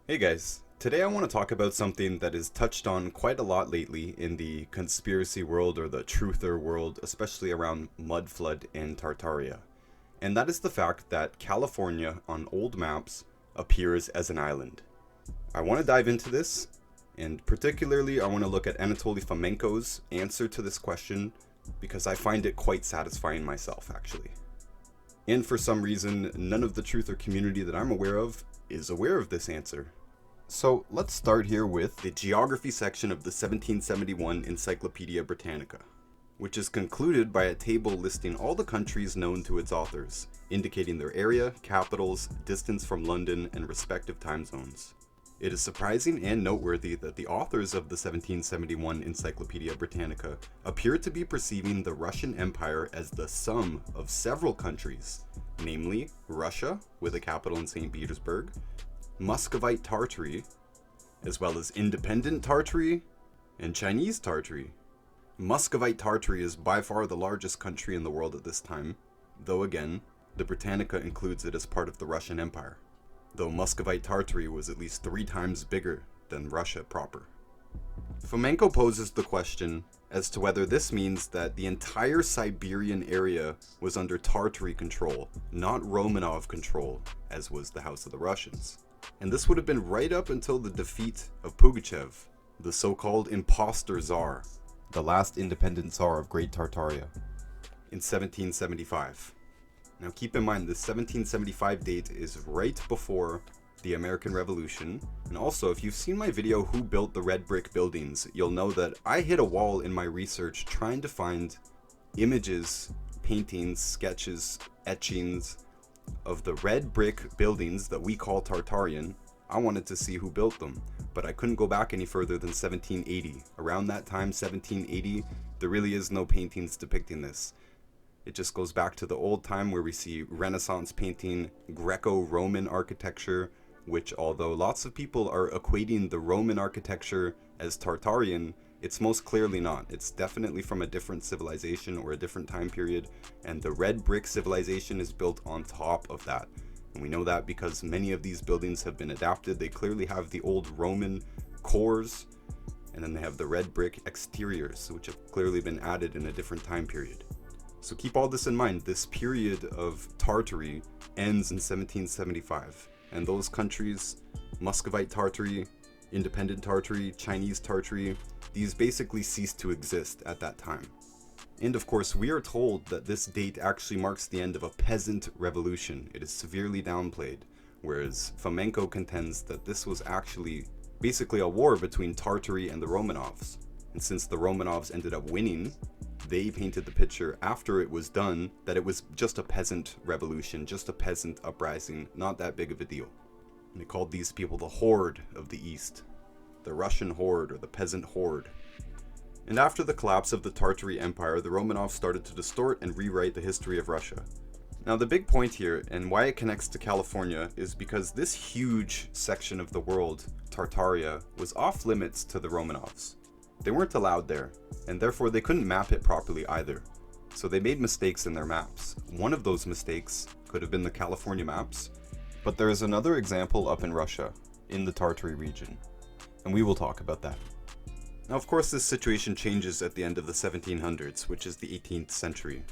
Hey guys, today I want to talk about something that is touched on quite a lot lately in the conspiracy world or the truther world, especially around mud flood in Tartaria. And that is the fact that California on old maps appears as an island. I want to dive into this, and particularly I want to look at Anatoly Fomenko's answer to this question because I find it quite satisfying myself actually. And for some reason, none of the truther community that I'm aware of is aware of this answer. So let's start here with the geography section of the 1771 Encyclopedia Britannica, which is concluded by a table listing all the countries known to its authors, indicating their area, capitals, distance from London, and respective time zones. It is surprising and noteworthy that the authors of the 1771 Encyclopedia Britannica appear to be perceiving the Russian Empire as the sum of several countries, namely Russia, with a capital in St. Petersburg, Muscovite Tartary, as well as independent Tartary and Chinese Tartary. Muscovite Tartary is by far the largest country in the world at this time, though again, the Britannica includes it as part of the Russian Empire, though Muscovite Tartary was at least 3 times bigger than Russia proper. Fomenko poses the question as to whether this means that the entire Siberian area was under Tartary control, not Romanov control, as was the House of the Russians. And this would have been right up until the defeat of Pugachev, the so-called imposter Tsar, the last independent Tsar of Great Tartaria, in 1775. Now keep in mind, this 1775 date is right before the American Revolution, and also if you've seen my video Who Built the Red Brick Buildings, you'll know that I hit a wall in my research trying to find images, paintings, sketches, etchings of the red brick buildings that we call Tartarian. I wanted to see who built them, but I couldn't go back any further than 1780. Around that time, 1780, there really is no paintings depicting this. It just goes back to the old time where we see Renaissance painting, Greco-Roman architecture, which although lots of people are equating the Roman architecture as Tartarian, it's most clearly not. It's definitely from a different civilization or a different time period, and the red brick civilization is built on top of that. And we know that because many of these buildings have been adapted. They clearly have the old Roman cores, and then they have the red brick exteriors, which have clearly been added in a different time period. So keep all this in mind. This period of Tartary ends in 1775, and those countries, Muscovite Tartary, independent Tartary, Chinese Tartary, these basically ceased to exist at that time. And of course, we are told that this date actually marks the end of a peasant revolution. It is severely downplayed, whereas Fomenko contends that this was actually basically a war between Tartary and the Romanovs. And since the Romanovs ended up winning, they painted the picture after it was done that it was just a peasant revolution, just a peasant uprising, not that big of a deal. And they called these people the Horde of the East, the Russian Horde or the Peasant Horde. And after the collapse of the Tartary Empire, the Romanovs started to distort and rewrite the history of Russia. Now the big point here, and why it connects to California, is because this huge section of the world, Tartaria, was off limits to the Romanovs. They weren't allowed there, and therefore they couldn't map it properly either. So they made mistakes in their maps. One of those mistakes could have been the California maps, but there is another example up in Russia, in the Tartary region, and we will talk about that. Now of course this situation changes at the end of the 1700s, which is the 18th century,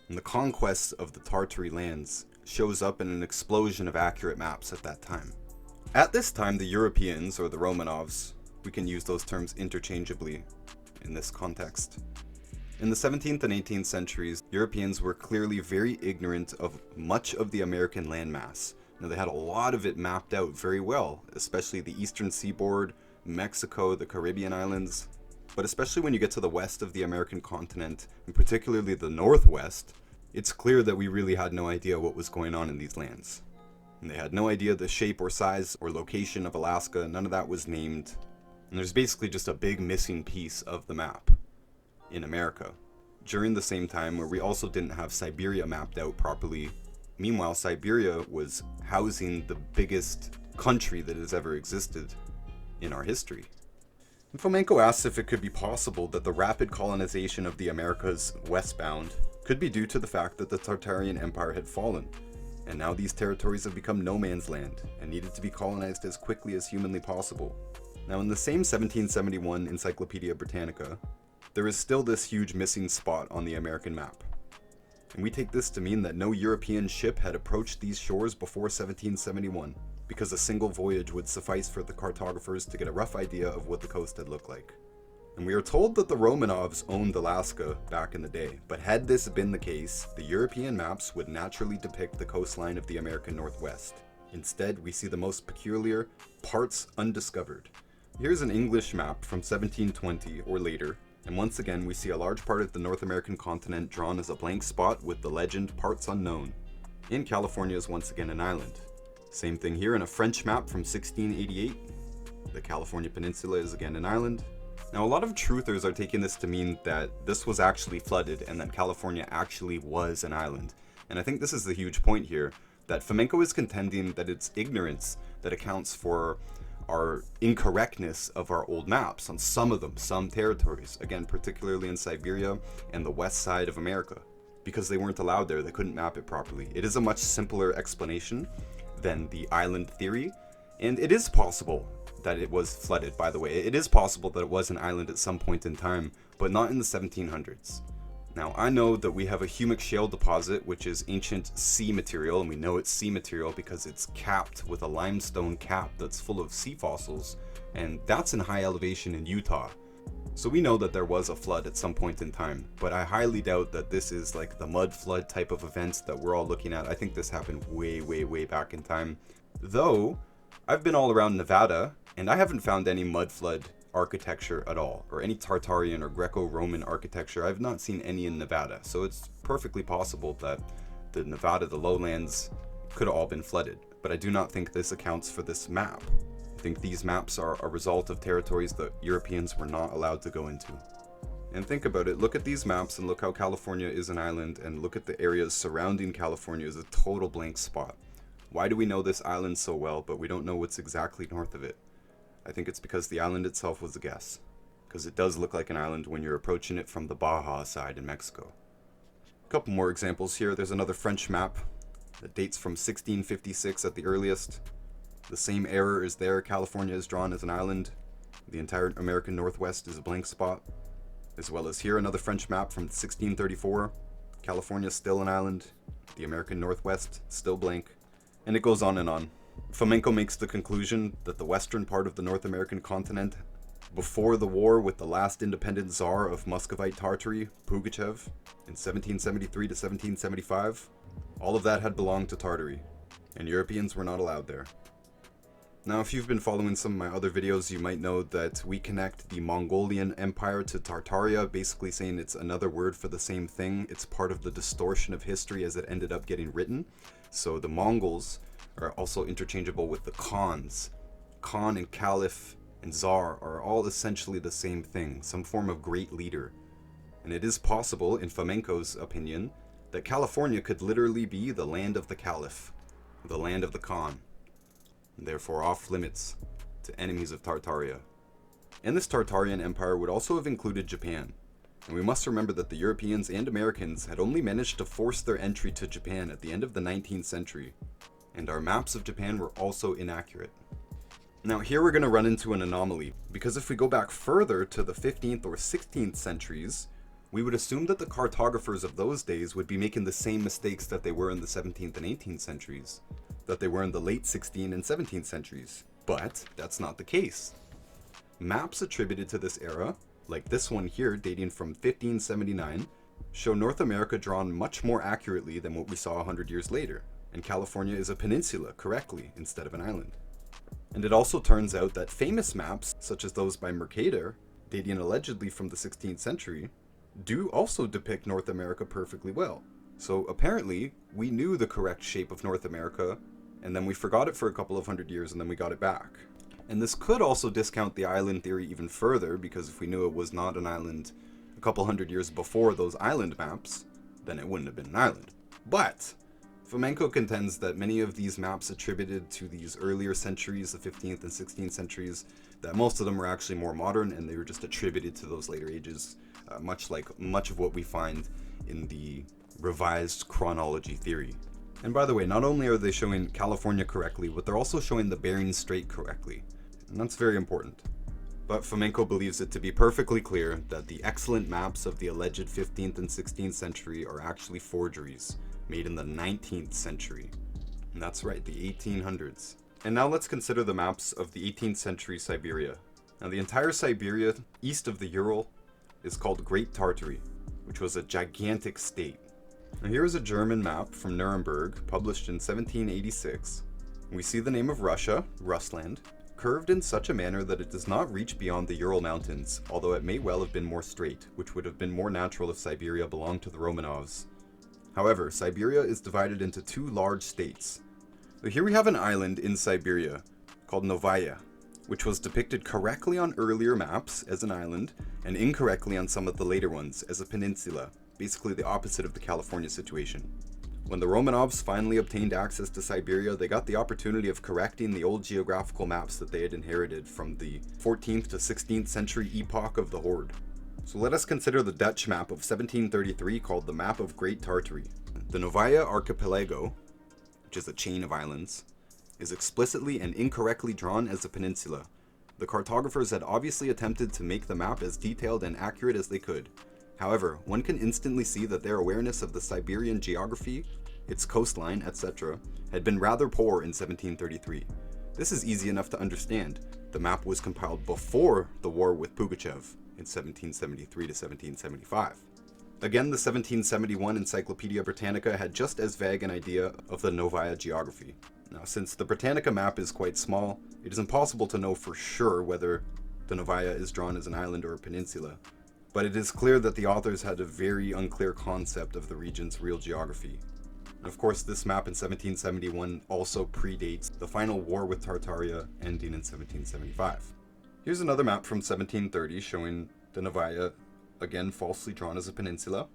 and the conquest of the Tartary lands shows up in an explosion of accurate maps at that time. At this time, the Europeans, or the Romanovs, we can use those terms interchangeably in this context. In the 17th and 18th centuries, Europeans were clearly very ignorant of much of the American landmass. Now they had a lot of it mapped out very well, especially the eastern seaboard, Mexico, the Caribbean islands. But especially when you get to the west of the American continent, and particularly the northwest, it's clear that we really had no idea what was going on in these lands. And they had no idea the shape or size or location of Alaska, none of that was named. And there's basically just a big missing piece of the map in America. During the same time where we also didn't have Siberia mapped out properly. Meanwhile, Siberia was housing the biggest country that has ever existed in our history. And Fomenko asks if it could be possible that the rapid colonization of the Americas westbound could be due to the fact that the Tartarian Empire had fallen. And now these territories have become no man's land and needed to be colonized as quickly as humanly possible. Now in the same 1771 Encyclopedia Britannica, there is still this huge missing spot on the American map. And we take this to mean that no European ship had approached these shores before 1771, because a single voyage would suffice for the cartographers to get a rough idea of what the coast had looked like. And we are told that the Romanovs owned Alaska back in the day, but had this been the case, the European maps would naturally depict the coastline of the American Northwest. Instead, we see the most peculiar parts undiscovered. Here's an English map from 1720 or later, and once again we see a large part of the North American continent drawn as a blank spot with the legend parts unknown. And California is once again an island. Same thing here in a French map from 1688. The California Peninsula is again an island. Now a lot of truthers are taking this to mean that this was actually flooded and that California actually was an island. And I think this is the huge point here, that Fomenko is contending that it's ignorance that accounts for our incorrectness of our old maps on some of them, some territories, again particularly in Siberia and the west side of America. Because they weren't allowed there, they couldn't map it properly. It is a much simpler explanation than the island theory, and it is possible that it was flooded, by the way. It is possible that it was an island at some point in time, but not in the 1700s. Now, I know that we have a humic shale deposit, which is ancient sea material, and we know it's sea material because it's capped with a limestone cap that's full of sea fossils, and that's in high elevation in Utah. So we know that there was a flood at some point in time, but I highly doubt that this is like the mud flood type of events that we're all looking at. I think this happened way back in time. Though, I've been all around Nevada, and I haven't found any mud flood architecture at all, or any Tartarian or Greco-Roman architecture. I've not seen any in Nevada, so it's perfectly possible that the Nevada, the lowlands, could have all been flooded. But I do not think this accounts for this map. I think these maps are a result of territories that Europeans were not allowed to go into. And think about it, look at these maps and look how California is an island, and look at the areas surrounding California as a total blank spot. Why do we know this island so well, but we don't know what's exactly north of it? I think it's because the island itself was a guess. Because it does look like an island when you're approaching it from the Baja side in Mexico. A couple more examples here. There's another French map that dates from 1656 at the earliest. The same error is there. California is drawn as an island. The entire American Northwest is a blank spot. As well as here, another French map from 1634. California is still an island. The American Northwest still blank. And it goes on and on. Fomenko makes the conclusion that the western part of the North American continent, before the war with the last independent Tsar of Muscovite Tartary, Pugachev, in 1773 to 1775, all of that had belonged to Tartary, and Europeans were not allowed there. Now, if you've been following some of my other videos, you might know that we connect the Mongolian Empire to Tartaria, basically saying it's another word for the same thing. It's part of the distortion of history as it ended up getting written. So the Mongols are also interchangeable with the Khans. Khan and Caliph and Tsar are all essentially the same thing, some form of great leader. And it is possible, in Fomenko's opinion, that California could literally be the land of the Caliph, the land of the Khan, and therefore off limits to enemies of Tartaria. And this Tartarian Empire would also have included Japan. And we must remember that the Europeans and Americans had only managed to force their entry to Japan at the end of the 19th century. And our maps of Japan were also inaccurate. Now here we're going to run into an anomaly, because if we go back further to the 15th or 16th centuries, we would assume that the cartographers of those days would be making the same mistakes that they were in the 17th and 18th centuries, that they were in the late 16th and 17th centuries. But that's not the case. Maps attributed to this era, like this one here dating from 1579, show North America drawn much more accurately than what we saw 100 years later. And California is a peninsula correctly instead of an island. And it also turns out that famous maps, such as those by Mercator, dating allegedly from the 16th century, do also depict North America perfectly well. So apparently, we knew the correct shape of North America, and then we forgot it for a couple of hundred years, and then we got it back. And this could also discount the island theory even further, because if we knew it was not an island a couple hundred years before those island maps, then it wouldn't have been an island. But Fomenko contends that many of these maps attributed to these earlier centuries, the 15th and 16th centuries, that most of them were actually more modern and they were just attributed to those later ages, much of what we find in the revised chronology theory. And by the way, not only are they showing California correctly, but they're also showing the Bering Strait correctly. And that's very important. But Fomenko believes it to be perfectly clear that the excellent maps of the alleged 15th and 16th century are actually forgeries made in the 19th century. And that's right, the 1800s. And now let's consider the maps of the 18th century Siberia. Now the entire Siberia east of the Ural is called Great Tartary, which was a gigantic state. Now here is a German map from Nuremberg, published in 1786. We see the name of Russia, Russland, curved in such a manner that it does not reach beyond the Ural Mountains, although it may well have been more straight, which would have been more natural if Siberia belonged to the Romanovs. However, Siberia is divided into two large states. So here we have an island in Siberia called Novaya, which was depicted correctly on earlier maps as an island and incorrectly on some of the later ones as a peninsula, basically the opposite of the California situation. When the Romanovs finally obtained access to Siberia, they got the opportunity of correcting the old geographical maps that they had inherited from the 14th to 16th century epoch of the Horde. So let us consider the Dutch map of 1733 called the Map of Great Tartary. The Novaya Archipelago, which is a chain of islands, is explicitly and incorrectly drawn as a peninsula. The cartographers had obviously attempted to make the map as detailed and accurate as they could. However, one can instantly see that their awareness of the Siberian geography, its coastline, etc., had been rather poor in 1733. This is easy enough to understand. The map was compiled before the war with Pugachev in 1773 to 1775. Again, the 1771 Encyclopedia Britannica had just as vague an idea of the Novaya geography. Now, since the Britannica map is quite small, it is impossible to know for sure whether the Novaya is drawn as an island or a peninsula, but it is clear that the authors had a very unclear concept of the region's real geography. And of course, this map in 1771 also predates the final war with Tartaria ending in 1775. Here's another map from 1730 showing the Novaya, again falsely drawn as a peninsula.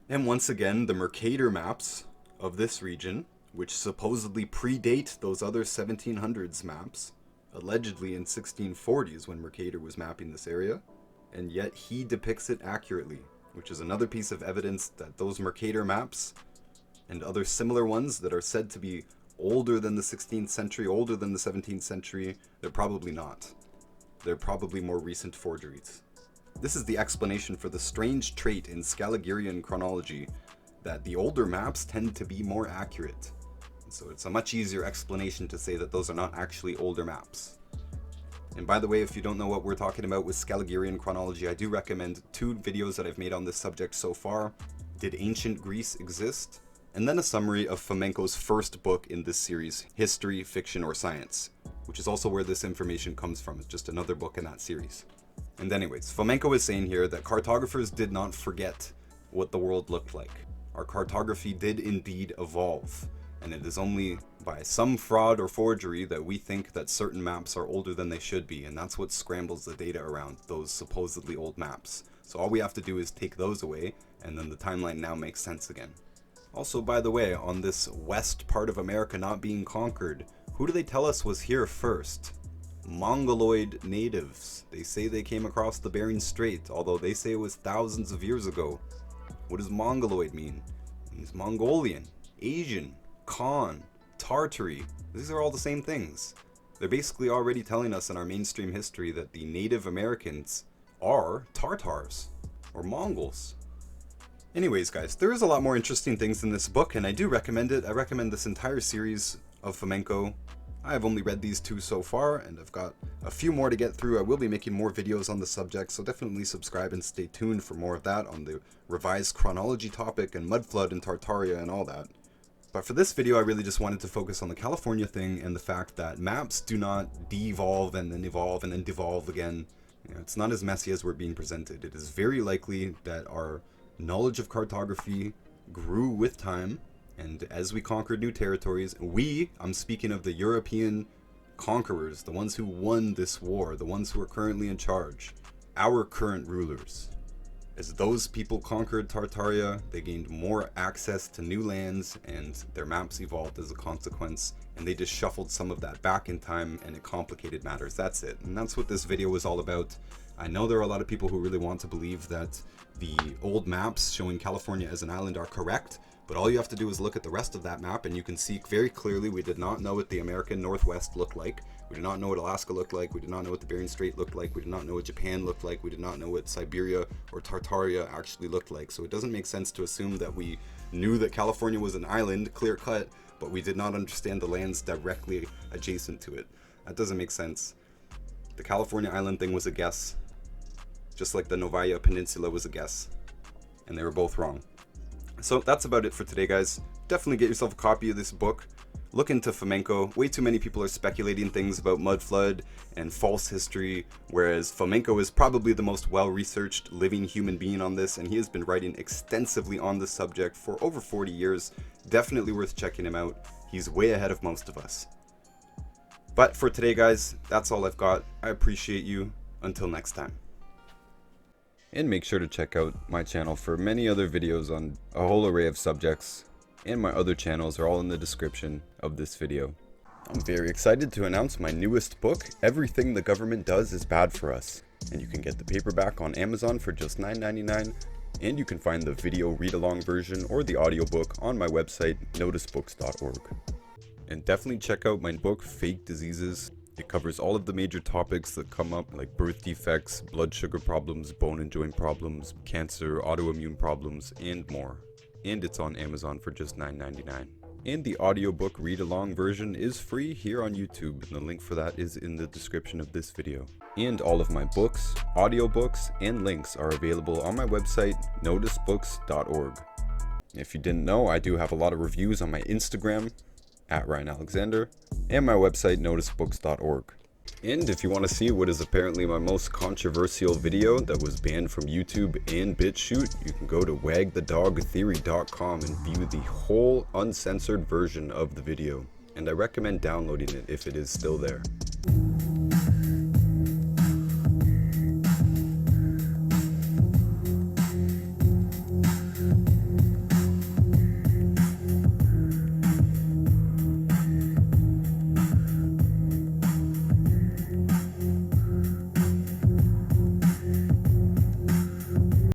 And once again, the Mercator maps of this region, which supposedly predate those other 1700s maps, allegedly in 1640s when Mercator was mapping this area, and yet he depicts it accurately, which is another piece of evidence that those Mercator maps and other similar ones that are said to be older than the 16th century, older than the 17th century, they're probably not. They're probably more recent forgeries. This is the explanation for the strange trait in Scaligerian chronology that the older maps tend to be more accurate. So it's a much easier explanation to say that those are not actually older maps. And by the way, if you don't know what we're talking about with Scaligerian chronology, I do recommend two videos that I've made on this subject so far. Did Ancient Greece Exist? And then a summary of Fomenko's first book in this series, History, Fiction, or Science, which is also where this information comes from. It's just another book in that series. And anyways, Fomenko is saying here that cartographers did not forget what the world looked like. Our cartography did indeed evolve, and it is only by some fraud or forgery that we think that certain maps are older than they should be, and that's what scrambles the data around those supposedly old maps. So all we have to do is take those away, and then the timeline now makes sense again. Also, by the way, on this west part of America not being conquered, who do they tell us was here first? Mongoloid natives. They say they came across the Bering Strait, although they say it was thousands of years ago. What does Mongoloid mean? It means Mongolian, Asian, Khan, Tartary. These are all the same things. They're basically already telling us in our mainstream history that the Native Americans are Tartars, or Mongols. Anyways, guys, there is a lot more interesting things in this book, and I do recommend it. I recommend this entire series of Fomenko. I have only read these two so far, and I've got a few more to get through. I will be making more videos on the subject, so definitely subscribe and stay tuned for more of that on the revised chronology topic and Mudflood and Tartaria and all that. But for this video, I really just wanted to focus on the California thing and the fact that maps do not de-evolve and then evolve and then devolve again. You know, it's not as messy as we're being presented. It is very likely that our knowledge of cartography grew with time, and as we conquered new territories, I'm speaking of the European conquerors, the ones who won this war, the ones who are currently in charge, our current rulers. As those people conquered Tartaria, they gained more access to new lands, and their maps evolved as a consequence, and they just shuffled some of that back in time, and it complicated matters. That's it, and that's what this video was all about. I know there are a lot of people who really want to believe that the old maps showing California as an island are correct, but all you have to do is look at the rest of that map and you can see very clearly we did not know what the American Northwest looked like. We did not know what Alaska looked like. We did not know what the Bering Strait looked like. We did not know what Japan looked like. We did not know what Siberia or Tartaria actually looked like. So it doesn't make sense to assume that we knew that California was an island, clear cut, but we did not understand the lands directly adjacent to it. That doesn't make sense. The California island thing was a guess, just like the Novaya Peninsula was a guess, and they were both wrong. So that's about it for today, guys. Definitely get yourself a copy of this book. Look into Fomenko. Way too many people are speculating things about mud flood and false history, whereas Fomenko is probably the most well-researched living human being on this, and he has been writing extensively on this subject for over 40 years. Definitely worth checking him out. He's way ahead of most of us. But for today, guys, that's all I've got. I appreciate you. Until next time. And make sure to check out my channel for many other videos on a whole array of subjects, and my other channels are all in the description of this video. I'm very excited to announce my newest book, Everything the Government Does is Bad for Us, and you can get the paperback on Amazon for just $9.99, and you can find the video read-along version or the audiobook on my website, noticebooks.org. And definitely check out my book, Fake Diseases. It covers all of the major topics that come up, like birth defects, blood sugar problems, bone and joint problems, cancer, autoimmune problems, and more. And it's on Amazon for just $9.99. And the audiobook read-along version is free here on YouTube, and the link for that is in the description of this video. And all of my books, audiobooks, and links are available on my website, noticebooks.org. If you didn't know, I do have a lot of reviews on my Instagram, @RyanAlexander, and my website, noticebooks.org. And if you want to see what is apparently my most controversial video that was banned from YouTube and BitChute, you can go to wagthedogtheory.com and view the whole uncensored version of the video. And I recommend downloading it if it is still there.